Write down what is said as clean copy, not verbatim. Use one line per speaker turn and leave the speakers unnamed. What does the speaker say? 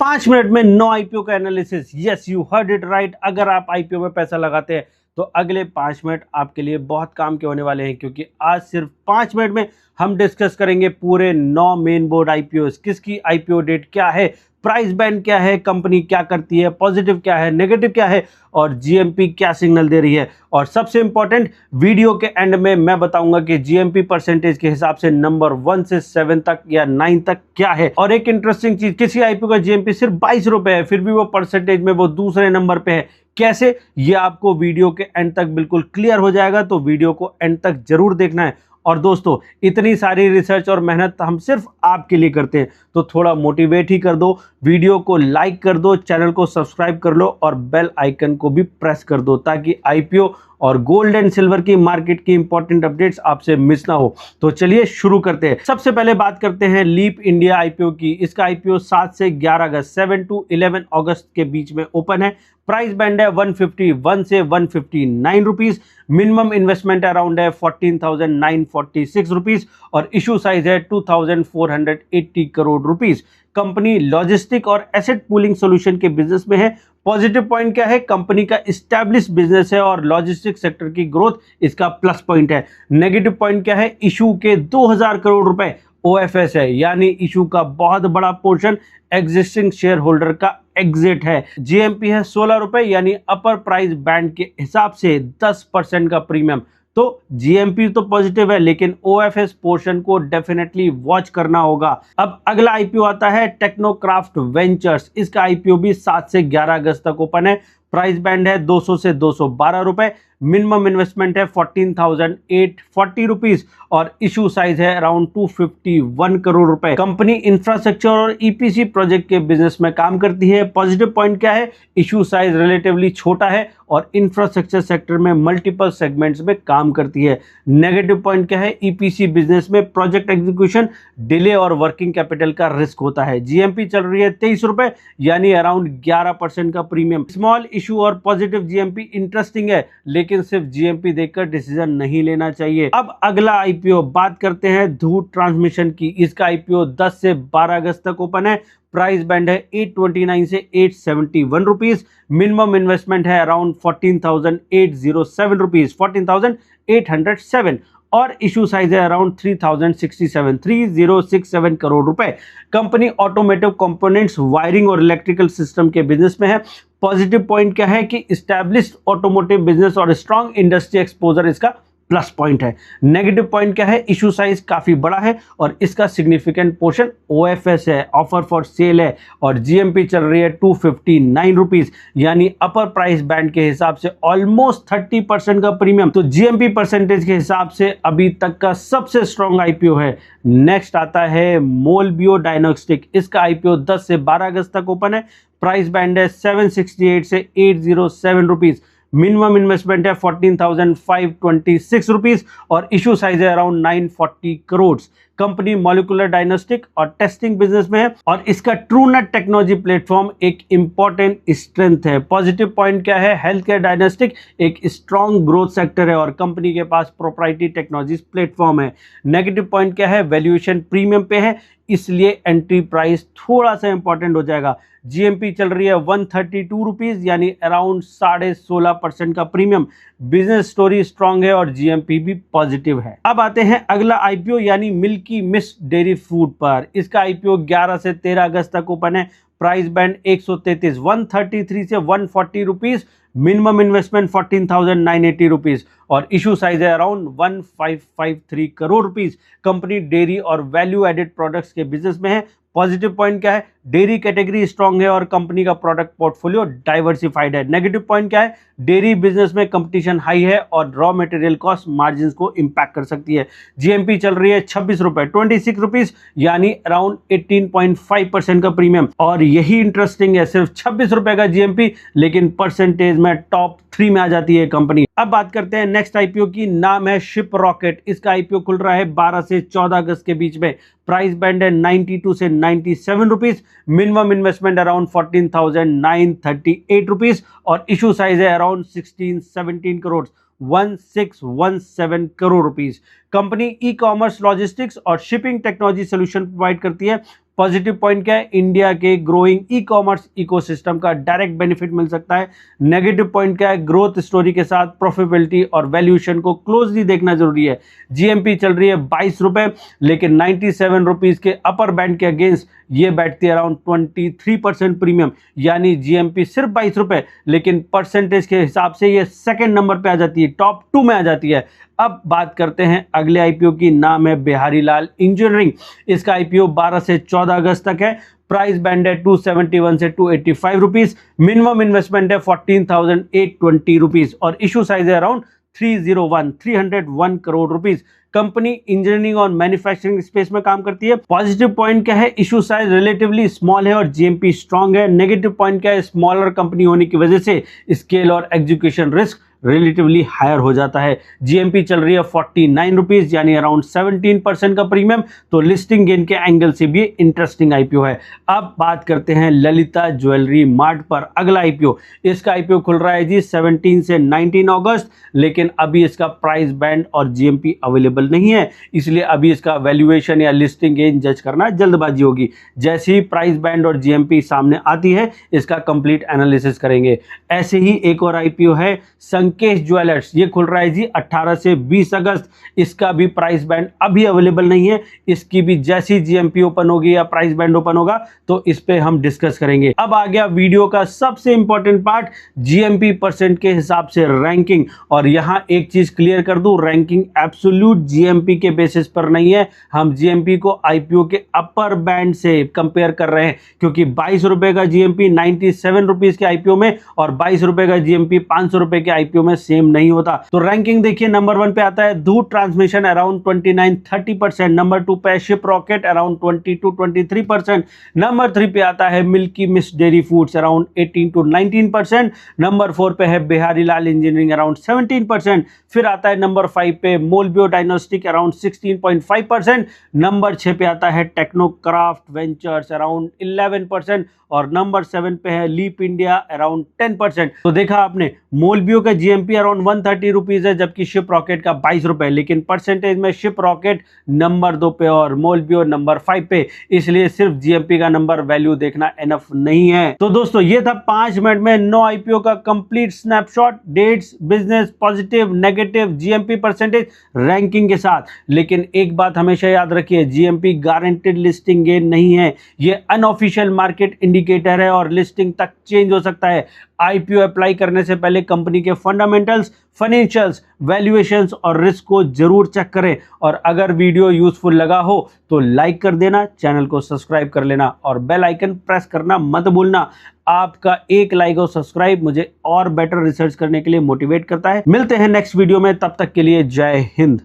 5 minute में 9 IPO का analysis. Yes, you heard it right. अगर आप आईपीओ में पैसा लगाते हैं तो अगले 5 मिनट आपके लिए बहुत काम के होने वाले हैं, क्योंकि आज सिर्फ 5 मिनट में हम डिस्कस करेंगे पूरे 9 मेन बोर्ड आईपीओ। किसकी आईपीओ डेट क्या है, प्राइस बैंड क्या है, कंपनी क्या करती है, पॉजिटिव क्या है, नेगेटिव क्या है, और जीएमपी क्या सिग्नल दे रही है। और सबसे इंपॉर्टेंट, वीडियो के एंड में मैं बताऊंगा कि जीएमपी परसेंटेज के हिसाब से नंबर 1 से 7 तक या 9 तक क्या है। और एक इंटरेस्टिंग चीज, किसी आईपीओ का जीएमपी सिर्फ 22 रुपए है, फिर भी वो परसेंटेज में वो दूसरे नंबर पे है। कैसे, ये आपको वीडियो के एंड तक बिल्कुल क्लियर हो जाएगा, तो वीडियो को एंड तक जरूर देखना है। और दोस्तों, इतनी सारी रिसर्च और मेहनत हम सिर्फ आपके लिए करते हैं, तो थोड़ा मोटिवेट ही कर दो, वीडियो को लाइक कर दो, चैनल को सब्सक्राइब कर लो और बेल आइकन को भी प्रेस कर दो, ताकि आईपीओ और गोल्ड एंड सिल्वर की मार्केट की इंपॉर्टेंट अपडेट्स आपसे मिस ना हो। तो चलिए शुरू करते हैं। सबसे पहले बात करते हैं लीप इंडिया आईपीओ की। इसका आईपीओ 7 से 11 अगस्त 7 to 11 अगस्त के बीच में ओपन है। प्राइस बैंड है 151 से 159 रुपीज। मिनिमम इन्वेस्टमेंट अराउंड है 14,946 रुपीज और इशू साइज है 2,480 करोड़ रुपीज। कंपनी लॉजिस्टिक और एसेट पूलिंग सॉल्यूशन के बिजनेस में है। पॉजिटिव पॉइंट क्या है, कंपनी का इस्टेब्लिश बिजनेस है और लॉजिस्टिक सेक्टर की ग्रोथ इसका प्लस पॉइंट है। नेगेटिव पॉइंट क्या है, इशू के 2000 करोड़ रुपए ओएफएस है, यानी इशू का बहुत बड़ा पोर्शन एग्जिस्टिंग शेयर होल्डर का एग्जिट है। जीएमपी है 16 रुपए, यानी अपर प्राइस बैंड के हिसाब से 10% का प्रीमियम। तो जीएमपी तो पॉजिटिव है, लेकिन ओएफएस पोर्शन को डेफिनेटली वॉच करना होगा। अब अगला आईपीओ आता है टेक्नोक्राफ्ट वेंचर्स। इसका आईपीओ भी 7 से 11 अगस्त तक ओपन है। प्राइस बैंड है 200 से 212 रुपए। मिनिमम इन्वेस्टमेंट है 14,840 रुपीज और इशू साइज है अराउंड 251 करोड़ रुपए। कंपनी इंफ्रास्ट्रक्चर और ईपीसी प्रोजेक्ट के बिजनेस में काम करती है। पॉजिटिव पॉइंट क्या है, इशू साइज रिलेटिवली छोटा है और इंफ्रास्ट्रक्चर सेक्टर में मल्टीपल सेगमेंट्स में काम करती है। नेगेटिव पॉइंट क्या है, ईपीसी बिजनेस में प्रोजेक्ट एग्जीक्यूशन डिले और वर्किंग कैपिटल का रिस्क होता है। जीएमपी चल रही है 23 रुपए, यानी अराउंड 11% का प्रीमियम। स्मॉल इशू और पॉजिटिव जीएमपी इंटरेस्टिंग है, लेकिन सिर्फ जीएमपी देखकर डिसीजन नहीं लेना चाहिए। अब अगला आईपीओ बात करते हैं धूत ट्रांसमिशन की। इसका आईपीओ 10 से 12 अगस्त तक ओपन है। प्राइस बैंड है 829 से 871 रुपीज। मिनिमम इन्वेस्टमेंट है अराउंड 14,807 रुपीज, 14,807 और इशू साइज है अराउंड 3067 करोड़ रुपए। कंपनी ऑटोमोटिव कंपोनेंट्स, वायरिंग और इलेक्ट्रिकल सिस्टम के बिजनेस में है। पॉजिटिव पॉइंट क्या है कि एस्टैब्लिश्ड ऑटोमोटिव बिजनेस और स्ट्रॉन्ग इंडस्ट्री एक्सपोजर इसका प्लस पॉइंट है। नेगेटिव पॉइंट क्या है, इशू साइज काफी बड़ा है और इसका सिग्निफिकेंट पोर्शन ओएफएस है, ऑफर फॉर सेल है और जीएमपी चल रही है 259 रुपीज, यानी अपर प्राइस बैंड के हिसाब से ऑलमोस्ट 30% का प्रीमियम। तो जीएमपी परसेंटेज के हिसाब से अभी तक का सबसे स्ट्रॉन्ग आईपीओ है। नेक्स्ट आता है मोलबियो डायग्नोस्टिक। इसका आईपीओ 10 से 12 अगस्त तक ओपन है। प्राइस बैंड है 768 से 807 रुपीज। मिनिमम इन्वेस्टमेंट है 14,526 रुपीज और इशू साइज है around 940 crore. Company molecular diagnostic और टेस्टिंग बिजनेस में है और इसका ट्रूनेट टेक्नोलॉजी प्लेटफॉर्म एक इंपॉर्टेंट स्ट्रेंथ है। पॉजिटिव पॉइंट क्या है, हेल्थ केयर डायग्नोस्टिक एक स्ट्रॉन्ग ग्रोथ सेक्टर है और कंपनी के पास प्रोप्राइटरी टेक्नोलॉजीज प्लेटफॉर्म है। नेगेटिव पॉइंट क्या है, वैल्यूएशन प्रीमियम पे है, इसलिए एंट्री प्राइस थोड़ा सा इंपॉर्टेंट हो जाएगा। जीएमपी चल रही है 132 रुपीज, यानी अराउंड 16.5% का प्रीमियम। बिजनेस स्टोरी स्ट्रांग है और जीएमपी भी पॉजिटिव है। अब आते हैं अगला आईपीओ यानी मिल्की मिस्ट डेयरी फूड पर। इसका आईपीओ 11 से 13 अगस्त तक ओपन है। प्राइस बैंड 133 से 140 रुपीज। मिनिमम इन्वेस्टमेंट 14,980 रुपीज और इशू साइज है around 1553 crore rupees. Company dairy और वैल्यू एडेड प्रोडक्ट्स के बिजनेस में है। पॉजिटिव पॉइंट क्या है, डेयरी कैटेगरी स्ट्रांग है और कंपनी का प्रोडक्ट पोर्टफोलियो डाइवर्सिफाइड है। नेगेटिव पॉइंट क्या है, डेयरी बिजनेस में कंपटीशन हाई है और रॉ मटेरियल कॉस्ट मार्जिन को इंपैक्ट कर सकती है। जीएमपी चल रही है 26 रुपए, 26 रुपीज, यानी अराउंड 18.5% का प्रीमियम। और यही इंटरेस्टिंग है, सिर्फ 26 रुपए का जीएमपी, लेकिन परसेंटेज में टॉप 3 में आ जाती है कंपनी। अब बात करते हैं नेक्स्ट आईपीओ की, नाम है शिप रॉकेट। इसका आईपीओ खुल रहा है 12 से 14 अगस्त के बीच में। प्राइस बैंड है 92 से 97 rupees. Minimum investment around 14,938 rupees और इशू साइज है around 16-17 crore, 1617 crore rupees. Company e commerce, logistics और शिपिंग टेक्नोलॉजी सोल्यूशन प्रोवाइड करती है। पॉजिटिव पॉइंट क्या है, इंडिया के ग्रोइंग ई कॉमर्स इकोसिस्टम का डायरेक्ट बेनिफिट मिल सकता है। नेगेटिव पॉइंट क्या है, ग्रोथ स्टोरी के साथ प्रॉफिटेबिलिटी और वैल्यूएशन को क्लोजली देखना जरूरी है। जीएमपी चल रही है 22 रुपए, लेकिन 97 रुपीज के अपर बैंड के अगेंस्ट ये बैठती है अराउंड 23% प्रीमियम, यानी जीएमपी सिर्फ 22 रुपए, लेकिन परसेंटेज के हिसाब से ये सेकंड नंबर पे आ जाती है, टॉप 2 में आ जाती है। अब बात करते हैं अगले आईपीओ की, नाम है बिहारी लाल इंजीनियरिंग। इसका आईपीओ 12 से 14 अगस्त तक है। प्राइस बैंड है 271 से 285 रुपीज। मिनिमम इन्वेस्टमेंट है 14,820 रुपीज और इशू साइज है around 301 crore rupees. Company engineering और मैन्युफैक्चरिंग स्पेस में काम करती है। पॉजिटिव पॉइंट क्या है, इशू साइज रिलेटिवली स्मॉल है और जीएमपी स्ट्रांग है। नेगेटिव पॉइंट क्या है, स्मॉलर कंपनी होने की वजह से स्केल और एग्जीक्यूशन रिस्क रिलेटिवली हायर हो जाता है। जीएमपी चल रही है 49 रुपीज, यानी अराउंड 17% का प्रीमियम, तो लिस्टिंग गेन के एंगल से भी इंटरेस्टिंग आईपीओ है। अब बात करते हैं ललिता ज्वेलरी मार्ट पर अगला आईपीओ। इसका आईपीओ खुल रहा है जी 17 से 19 अगस्त, लेकिन अभी इसका प्राइस बैंड और जीएमपी अवेलेबल नहीं है, इसलिए अभी इसका वैल्यूएशन या लिस्टिंग गेन जज करना जल्दबाजी होगी। जैसे ही प्राइस बैंड और जीएमपी सामने आती है, इसका कंप्लीट एनालिसिस करेंगे। ऐसे ही एक और आईपीओ है संकेश ज्वेलर्स, ये खुल रहा है जी 18 से 20 अगस्त। इसका भी प्राइस बैंड अभी अवेलेबल नहीं है, इसकी भी जैसी जीएमपी ओपन होगी या प्राइस बैंड ओपन होगा तो इस पे हम डिस्कस करेंगे। अब आ गया वीडियो का सबसे इंपॉर्टेंट पार्ट, जीएमपी परसेंट के हिसाब से रैंकिंग। और यहां एक चीज क्लियर कर दूं, रैंकिंग एब्सोल्यूट जीएमपी के बेसिस पर नहीं है। हम जीएमपी को आईपीओ के अपर बैंड से कंपेयर कर रहे हैं, क्योंकि 22 रुपए का जीएमपी 97 रुपीज के आईपीओ में और 22 रुपए का जीएमपी 500 रुपए के आईपीओ में सेम नहीं होता। तो रैंकिंग देखिए, नंबर 1 पे आता है दूध ट्रांसमिशन अराउंड 29-30%, नंबर 2 पे शिप रॉकेट अराउंड 20-23%, नंबर 3 पे आता है milky mist dairy foods around 18-19%, number 4 पे है बिहारी लाल इंजीनियरिंग अराउंड 17%, फिर आता है नंबर 5 पे मोलबियो डायग्नोस्टिक अराउंड 16.5%, नंबर 6 पे आता है टेक्नोक्राफ्ट वेंचर्स अराउंड 11% और नंबर 7 पे है लीप इंडिया अराउंड 10%। तो देखा आपने, मोलबियो का जीएमपी अराउंड 130 रुपीज है, जबकि शिप रॉकेट का 22 रुपए, लेकिन परसेंटेज में शिप रॉकेट नंबर 2 पे और मोलबियो नंबर 5 पे, इसलिए सिर्फ जीएमपी का नंबर वैल्यू देखना एनफ नहीं है। तो दोस्तों ये था 5 मिनट में 9 आईपीओ का complete snapshot, dates, business, positive, negative, GMP percentage, ranking के साथ। लेकिन एक बात हमेशा याद रखिए, जीएमपी गारंटेड लिस्टिंग गेन नहीं है, ये अनऑफिशियल मार्केट इंडिकेटर है और लिस्टिंग तक चेंज हो सकता है। आईपीओ अप्लाई करने से पहले कंपनी के फंडामेंटल्स, फाइनेंशियल्स, वैल्यूएशंस और रिस्क को जरूर चेक करें। और अगर वीडियो यूजफुल लगा हो तो लाइक कर देना, चैनल को सब्सक्राइब कर लेना और बेल आइकन प्रेस करना मत भूलना। आपका एक लाइक और सब्सक्राइब मुझे और बेटर रिसर्च करने के लिए मोटिवेट करता है। मिलते हैं नेक्स्ट वीडियो में, तब तक के लिए जय हिंद।